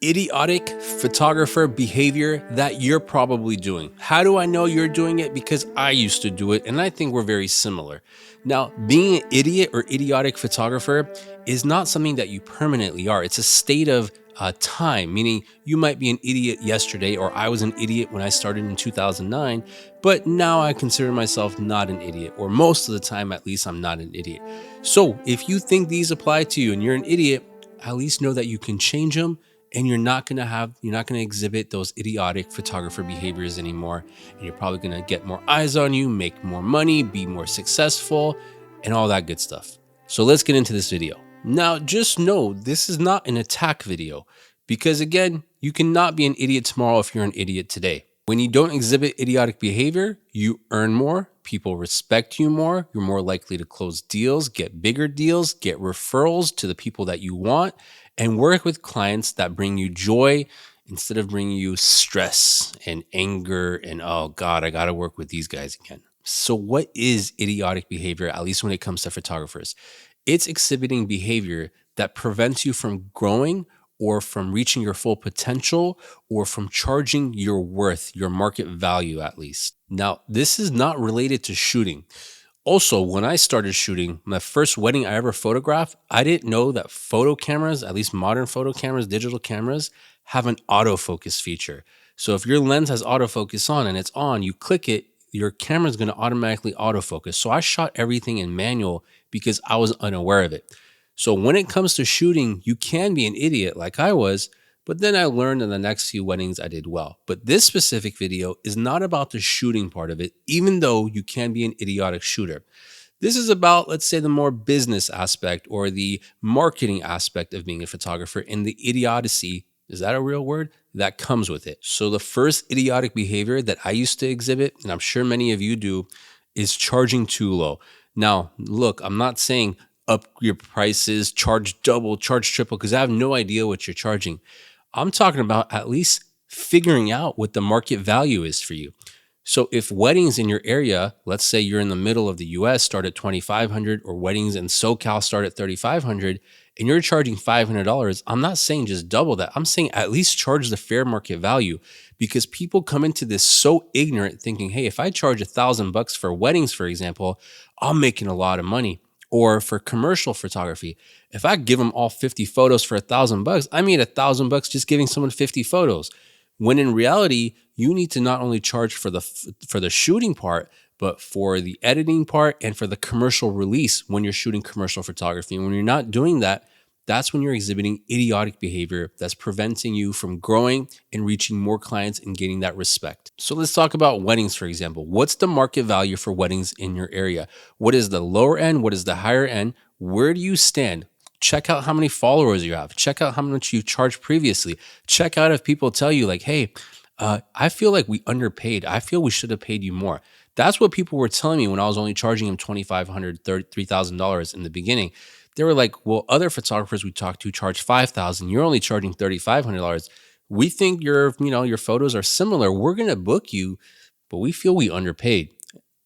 idiotic photographer behavior that you're probably doing. How do I know you're doing it? Because I used to do it and I think we're very similar. Now, being an idiot or idiotic photographer is not something that you permanently are. It's a state of time, meaning you might be an idiot yesterday, or I was an idiot when I started in 2009, but now I consider myself not an idiot, or most of the time at least I'm not an idiot. So if you think these apply to you and you're an idiot, at least know that you can change them, and you're not going to exhibit those idiotic photographer behaviors anymore. And you're probably going to get more eyes on you, make more money, be more successful, and all that good stuff. So let's get into this video. Now, just know this is not an attack video, because again, you cannot be an idiot tomorrow if you're an idiot today. When you don't exhibit idiotic behavior, you earn more, people respect you more, you're more likely to close deals, get bigger deals, get referrals to the people that you want, and work with clients that bring you joy instead of bringing you stress and anger and, oh God, I got to work with these guys again. So what is idiotic behavior, at least when it comes to photographers? It's exhibiting behavior that prevents you from growing or from reaching your full potential or from charging your worth, your market value at least. Now, this is not related to shooting. Also, when I started shooting, my first wedding I ever photographed, I didn't know that photo cameras, at least modern photo cameras, digital cameras, have an autofocus feature. So if your lens has autofocus on and it's on, you click it, your camera is going to automatically autofocus. So I shot everything in manual because I was unaware of it. So when it comes to shooting, you can be an idiot like I was, but then I learned in the next few weddings I did well. But this specific video is not about the shooting part of it, even though you can be an idiotic shooter. This is about, let's say, the more business aspect or the marketing aspect of being a photographer and the idiocy, is that a real word? That comes with it. So the first idiotic behavior that I used to exhibit, and I'm sure many of you do, is charging too low. Now, look, I'm not saying up your prices, charge double, charge triple, because I have no idea what you're charging. I'm talking about at least figuring out what the market value is for you. So if weddings in your area, let's say you're in the middle of the US, start at $2,500, or weddings in SoCal start at $3,500, and you're charging $500, I'm not saying just double that. I'm saying at least charge the fair market value, because people come into this so ignorant thinking, hey, if I charge $1,000 for weddings, for example, I'm making a lot of money. Or for commercial photography, if I give them all 50 photos for $1,000, I made $1,000 just giving someone 50 photos. When in reality, you need to not only charge for the shooting part, but for the editing part and for the commercial release when you're shooting commercial photography. And when you're not doing that, that's when you're exhibiting idiotic behavior that's preventing you from growing and reaching more clients and getting that respect. So let's talk about weddings, for example. What's the market value for weddings in your area? What is the lower end? What is the higher end? Where do you stand? Check out how many followers you have. Check out how much you've charged previously. Check out if people tell you like, hey, I feel like we underpaid. I feel we should have paid you more. That's what people were telling me when I was only charging them $2,500, $3,000 in the beginning. They were like, well, other photographers we talked to charge $5,000. You're only charging $3,500. We think your photos are similar. We're going to book you, but we feel we underpaid.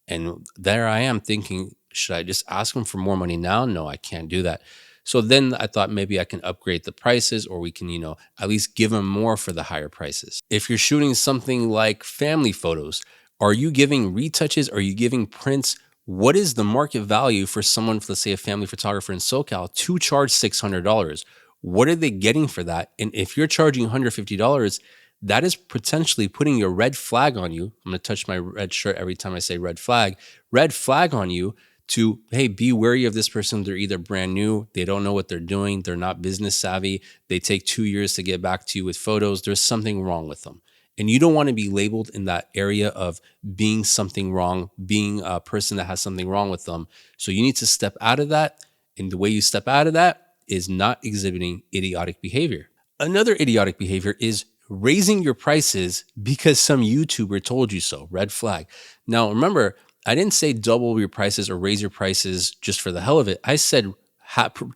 And there I am thinking, should I just ask them for more money now? No, I can't do that. So then I thought maybe I can upgrade the prices, or we can, at least give them more for the higher prices. If you're shooting something like family photos, are you giving retouches? Are you giving prints? What is the market value for someone, let's say a family photographer in SoCal, to charge $600? What are they getting for that? And if you're charging $150, that is potentially putting your red flag on you. I'm going to touch my red shirt every time I say red flag on you to, hey, be wary of this person. They're either brand new, they don't know what they're doing, they're not business savvy, they take 2 years to get back to you with photos. There's something wrong with them. And you don't want to be labeled in that area of being something wrong, being a person that has something wrong with them. So you need to step out of that. And the way you step out of that is not exhibiting idiotic behavior. Another idiotic behavior is raising your prices because some YouTuber told you so. Red flag. Now, remember, I didn't say double your prices or raise your prices just for the hell of it. I said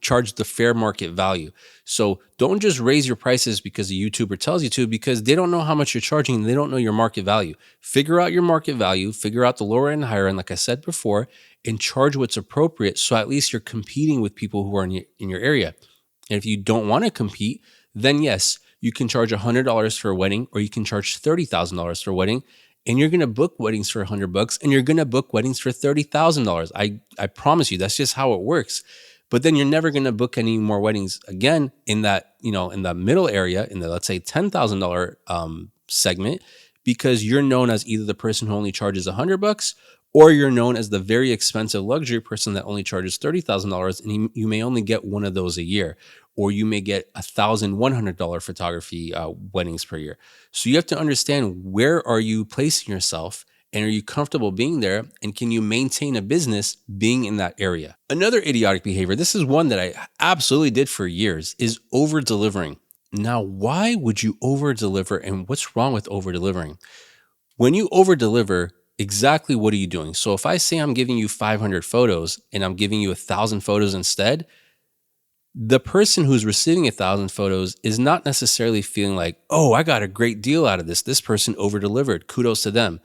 charge the fair market value. So don't just raise your prices because a YouTuber tells you to, because they don't know how much you're charging and they don't know your market value. Figure out your market value, figure out the lower and higher end, like I said before, and charge what's appropriate. So at least you're competing with people who are in your area. And if you don't want to compete, then yes, You can charge $100 for a wedding, or you can charge $30,000 for a wedding, and you're going to book weddings for $100, and you're going to book weddings for $30,000. I promise you, that's just how it works. But then you're never going to book any more weddings again in that, in the middle area, in the, let's say, $10,000 segment, because you're known as either the person who only charges $100, or you're known as the very expensive luxury person that only charges $30,000, and you may only get one of those a year, or you may get $1,100 photography weddings per year. So you have to understand, where are you placing yourself, and are you comfortable being there, and can you maintain a business being in that area? Another idiotic behavior, this is one that I absolutely did for years, is over delivering. Now, why would you over deliver, and what's wrong with over delivering? When you over deliver, exactly what are you doing? So if I say I'm giving you 500 photos and I'm giving you 1,000 photos instead, the person who's receiving 1,000 photos is not necessarily feeling like, oh, I got a great deal out of this. This person over delivered. Kudos to them.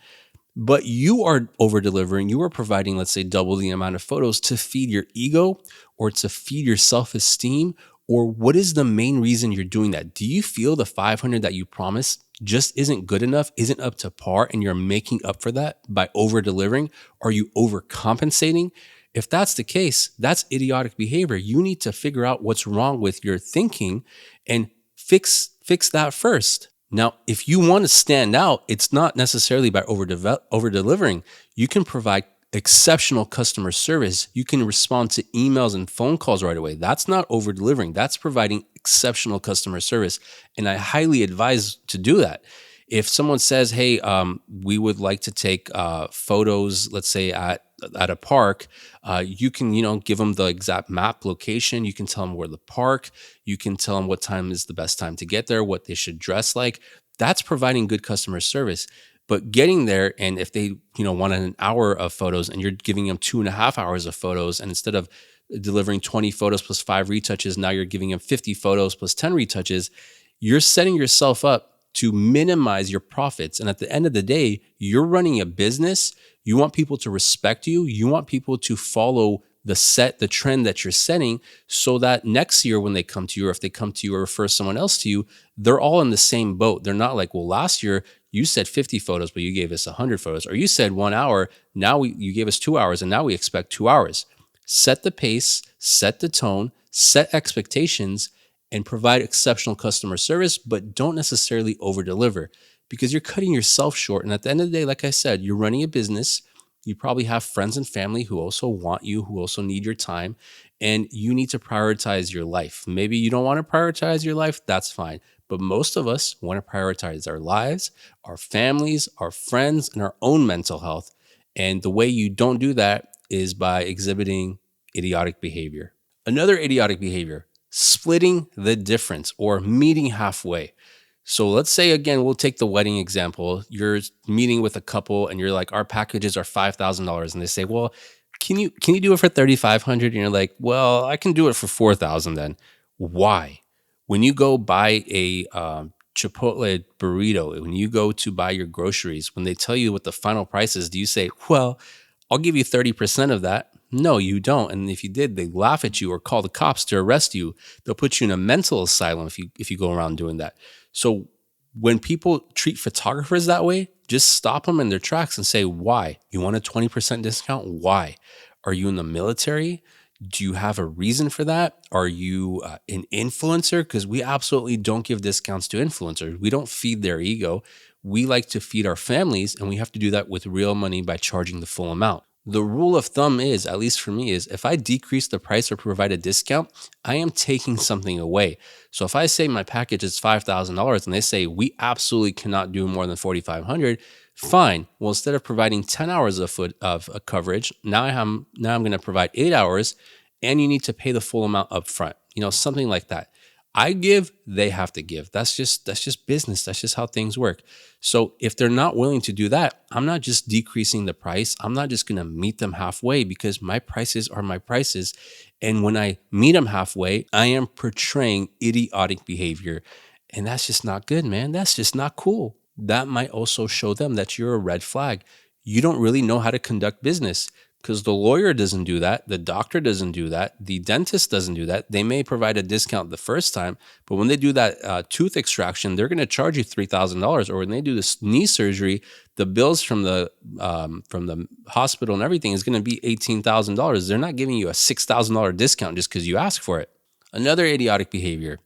But you are over delivering. You are providing, let's say, double the amount of photos to feed your ego, or to feed your self-esteem. Or what is the main reason you're doing that? Do you feel the 500 that you promised just isn't good enough, isn't up to par, and you're making up for that by over delivering? Are you overcompensating? If that's the case, that's idiotic behavior. You need to figure out what's wrong with your thinking and fix that first. Now, if you want to stand out, it's not necessarily by over delivering. You can provide exceptional customer service. You can respond to emails and phone calls right away. That's not over delivering. That's providing exceptional customer service. And I highly advise to do that. If someone says, hey, we would like to take photos, let's say at a park, you can, give them the exact map location. You can tell them where the park, you can tell them what time is the best time to get there, what they should dress like. That's providing good customer service. But getting there, and if they, want an hour of photos and you're giving them 2.5 hours of photos, and instead of delivering 20 photos plus 5 retouches, now you're giving them 50 photos plus 10 retouches, you're setting yourself up to minimize your profits. And at the end of the day, you're running a business. You want people to respect you. You want people to follow the trend that you're setting, so that next year when they come to you, or if they come to you or refer someone else to you, they're all in the same boat. They're not like, well, last year you said 50 photos, but you gave us 100 photos, or you said 1 hour. Now you gave us 2 hours, and now we expect 2 hours. Set the pace, set the tone, set expectations, and provide exceptional customer service, but don't necessarily over deliver, because you're cutting yourself short. And at the end of the day, like I said, you're running a business. You probably have friends and family who also want you, who also need your time, and you need to prioritize your life. Maybe you don't want to prioritize your life, that's fine. But most of us want to prioritize our lives, our families, our friends, and our own mental health. And the way you don't do that is by exhibiting idiotic behavior. Another idiotic behavior, splitting the difference or meeting halfway. So let's say, again, we'll take the wedding example. You're meeting with a couple and you're like, our packages are $5,000. And they say, well, can you do it for $3,500? And you're like, well, I can do it for $4,000 then. Why? When you go buy a Chipotle burrito, when you go to buy your groceries, when they tell you what the final price is, do you say, well, I'll give you 30% of that? No, you don't. And if you did, they laugh at you or call the cops to arrest you. They'll put you in a mental asylum if you go around doing that. So when people treat photographers that way, just stop them in their tracks and say, why? You want a 20% discount? Why? Are you in the military? Do you have a reason for that? Are you an influencer? Because we absolutely don't give discounts to influencers. We don't feed their ego. We like to feed our families, and we have to do that with real money by charging the full amount. The rule of thumb is, at least for me, is if I decrease the price or provide a discount, I am taking something away. So if I say my package is $5,000 and they say we absolutely cannot do more than $4,500, fine. Well, instead of providing 10 hours of coverage, now I'm going to provide 8 hours, and you need to pay the full amount up front. Something like that. I give, they have to give. That's just business. That's just how things work. So if they're not willing to do that, I'm not just decreasing the price. I'm not just going to meet them halfway, because my prices are my prices. And when I meet them halfway, I am portraying idiotic behavior. And that's just not good, man. That's just not cool. That might also show them that you're a red flag. You don't really know how to conduct business. because the lawyer doesn't do that. The doctor doesn't do that. The dentist doesn't do that. They may provide a discount the first time, but when they do that tooth extraction, they're going to charge you $3,000. Or when they do this knee surgery, the bills from the hospital and everything is going to be $18,000. They're not giving you a $6,000 discount just because you ask for it. Another idiotic behavior: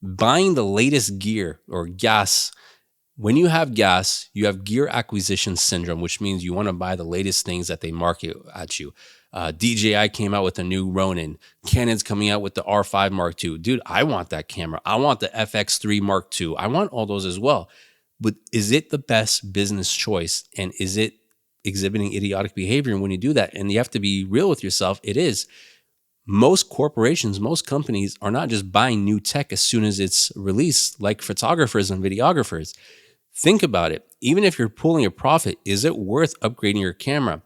buying the latest gear or gas. When you have gas, you have gear acquisition syndrome, which means you want to buy the latest things that they market at you. DJI came out with a new Ronin. Canon's coming out with the R5 Mark II. Dude, I want that camera. I want the FX3 Mark II. I want all those as well. But is it the best business choice? And is it exhibiting idiotic behavior when you do that? And you have to be real with yourself. It is. Most corporations, most companies are not just buying new tech as soon as it's released, like photographers and videographers. Think about it. Even if you're pulling a profit, is it worth upgrading your camera?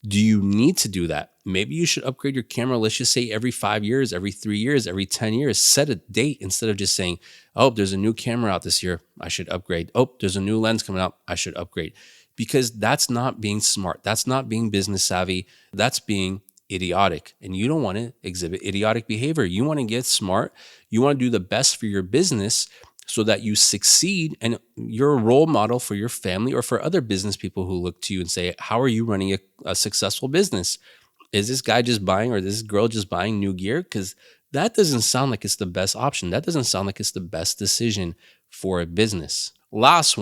Do you need to do that? Maybe you should upgrade your camera, let's just say every 5 years, every 3 years, every 10 years. Set a date instead of just saying, oh, there's a new camera out this year, I should upgrade. Oh, there's a new lens coming out, I should upgrade. Because that's not being smart. That's not being business savvy. That's being idiotic. And you don't want to exhibit idiotic behavior. You want to get smart. You want to do the best for your business so that you succeed and you're a role model for your family or for other business people who look to you and say, how are you running a successful business? Is this guy just buying or this girl just buying new gear? Because that doesn't sound like it's the best option. That doesn't sound like it's the best decision for a business. Last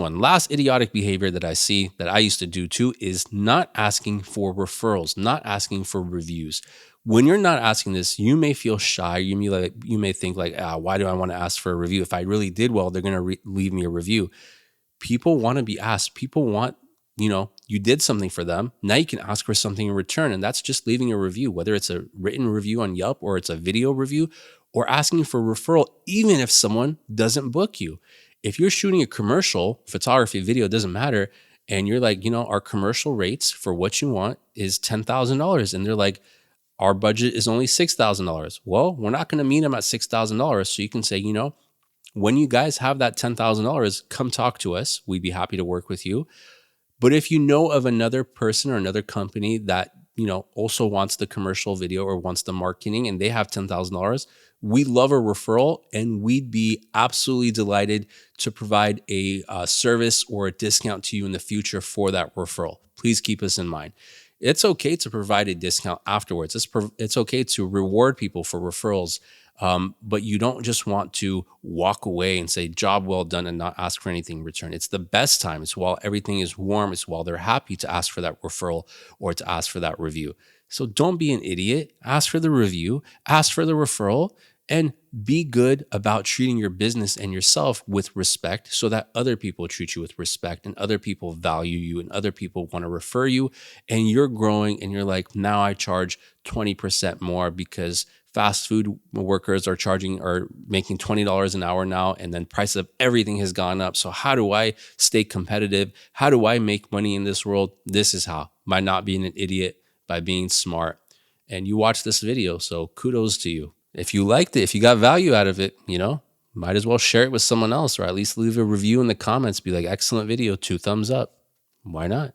idiotic behavior that I see that I used to do too is not asking for referrals, not asking for reviews. When you're not asking this, you may feel shy. You may think like, why do I want to ask for a review? If I really did well, they're going to leave me a review. People want to be asked. People want, you did something for them. Now you can ask for something in return. And that's just leaving a review, whether it's a written review on Yelp or it's a video review or asking for a referral, even if someone doesn't book you. If you're shooting a commercial, photography, video, doesn't matter. And you're like, our commercial rates for what you want is $10,000. And they're like, our budget is only $6,000. Well, we're not going to meet them at $6,000. So you can say, when you guys have that $10,000, come talk to us. We'd be happy to work with you. But if you know of another person or another company that, also wants the commercial video or wants the marketing and they have $10,000, we love a referral and we'd be absolutely delighted to provide a service or a discount to you in the future for that referral. Please keep us in mind. It's okay to provide a discount afterwards. It's okay to reward people for referrals. But you don't just want to walk away and say, job well done, and not ask for anything in return. It's the best time. It's while everything is warm. It's while they're happy to ask for that referral or to ask for that review. So don't be an idiot. Ask for the review, ask for the referral, and be good about treating your business and yourself with respect so that other people treat you with respect and other people value you and other people want to refer you. And you're growing and you're like, now I charge 20% more because fast food workers are making $20 an hour now, and then price of everything has gone up. So how do I stay competitive? How do I make money in this world? This is how, by not being an idiot, by being smart. And you watch this video, so kudos to you. If you liked it, if you got value out of it, might as well share it with someone else, or at least leave a review in the comments. Be like, excellent video, 2 thumbs up. Why not?